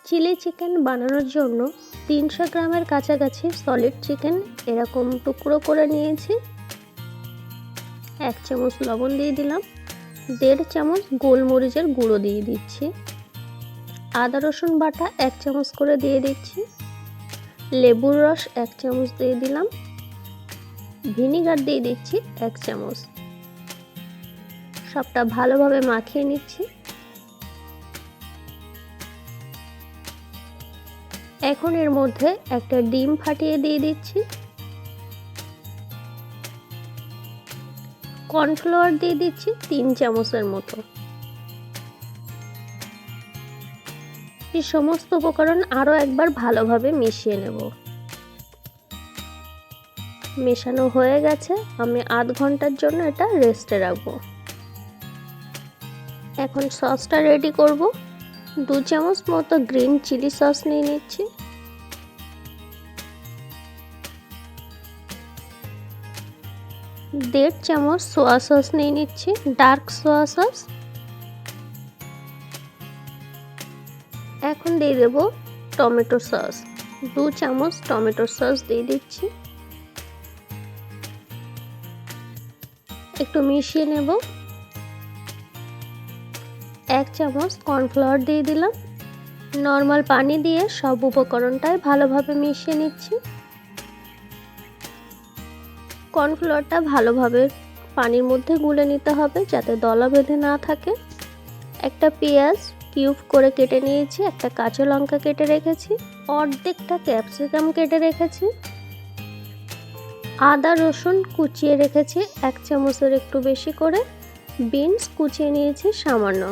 Chilli chicken বানানোর জন্য 300 গ্রামের কাছাকাছি সলিড চিকেন এরকম টুকরো করে নিয়েছি। 1 চামচ লবণ দিয়ে দিলাম, 1.5 চামচ গোলমরিচের গুঁড়ো দিয়ে দিচ্ছি, আদা রসুন বাটা 1 চামচ করে দিয়ে দিচ্ছি, লেবুর রস 1 চামচ দিয়ে দিলাম, ভিনিগার দিয়ে দিচ্ছি 1 চামচ। সবটা ভালোভাবে মাখিয়ে নিচ্ছি। এখন এর মধ্যে একটা ডিম ফাটিয়ে দিয়ে দিচ্ছি, কর্নফ্লাওয়ার দিয়ে দিচ্ছি 3 চামচের মতো। এই সমস্ত উপকরণ আরও একবার ভালোভাবে মিশিয়ে নেব। মেশানো হয়ে গেছে, আমি আধ ঘন্টার জন্য এটা রেস্টে রাখবো। এখন সসটা রেডি করব। 2 চামচ মতো গ্রিন চিলি সস নিয়ে নিচ্ছি, 1.5 চামচ সোয়া সস নিয়ে নিচ্ছি, ডার্ক সোয়া সস। এখন দিয়ে দেব টমেটো সস, 2 চামচ টমেটো সস দিয়ে দিচ্ছি, একটু মিশিয়ে নেব। 1 চামচ কর্নফ্লাওয়ার দিয়ে দিলাম। নর্মাল পানি দিয়ে সব উপকরণটাই ভালোভাবে মিশিয়ে নিচ্ছি। কর্নফ্লাওয়ারটা ভালোভাবে পানির মধ্যে গুলে নিতে হবে যাতে দলা বেঁধে না থাকে। একটা পেঁয়াজ কিউব করে কেটে নিয়েছি, একটা কাঁচা লঙ্কা কেটে রেখেছি, অর্ধেকটা ক্যাপসিকাম কেটে রেখেছি, আদা রসুন কুচিয়ে রেখেছি 1 চামচের একটু বেশি করে, বিনস কুচিয়ে নিয়েছি সামান্য।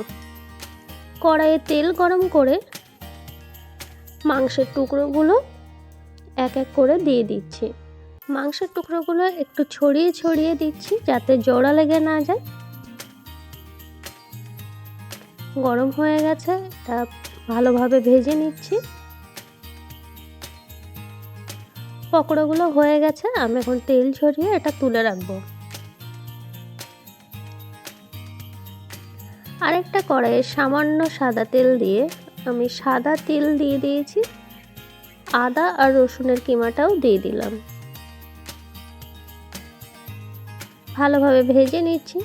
কড়াইয়ে তেল গরম করে মাংসের টুকরোগুলো এক এক করে দিয়ে দিচ্ছি। মাংসের টুকরোগুলো একটু ছড়িয়ে ছড়িয়ে দিচ্ছি যাতে জোড়া লেগে না যায়। গরম হয়ে গেছে, এটা ভালোভাবে ভেজে নিচ্ছি। পকোড়াগুলো হয়ে গেছে, আমি এখন তেল ঝরিয়ে এটা তুলে রাখবো। আরেকটা কড়াইয়ে সামান্য সাদা তেল দিয়ে আমি সাদা তিল দিয়ে দিয়েছি, আদা আর রসুনের কিমাটাও দিয়ে দিলাম। ভালোভাবে ভেজে নিচ্ছি,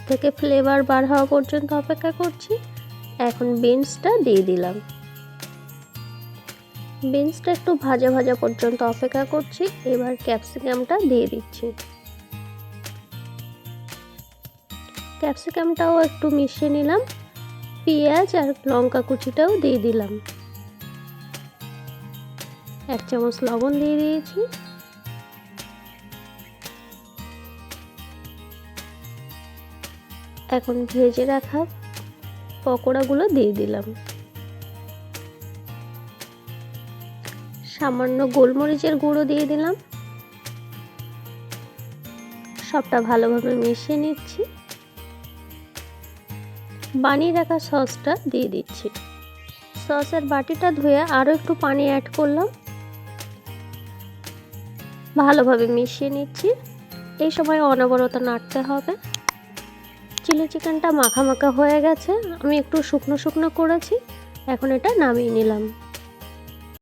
থেকে ফ্লেভার বার হওয়া পর্যন্ত অপেক্ষা করছি। এখন বিনসটা দিয়ে দিলাম, বিনসটা একটু ভাজা ভাজা পর্যন্ত অপেক্ষা করছি। এবার ক্যাপসিকামটা দিয়ে দিচ্ছি, ক্যাপসিকামটাও একটু মিশিয়ে নিলাম, পেঁয়াজ আর লঙ্কা কুচিটাও দিয়ে দিলাম, 1 চামচ লবণ দিয়ে দিয়েছি। এখন ভেজে রাখা পকোড়াগুলো দিয়ে দিলাম, সামান্য গোলমরিচের গুঁড়ো দিয়ে দিলাম। সবটা ভালোভাবে মিশিয়ে নিচ্ছি। বানিয়ে রাখা সসটা দিয়ে দিচ্ছি। সসের বাটিটা ধুয়ে আরও একটু পানি অ্যাড করলাম, ভালোভাবে মিশিয়ে নিচ্ছি। এই সময় অনবরত নাড়তে হবে। চিলি চিকেনটা মাখা মাখা হয়ে গেছে, আমি একটু শুকনো শুকনো করেছি। এখন এটা নামিয়ে নিলাম।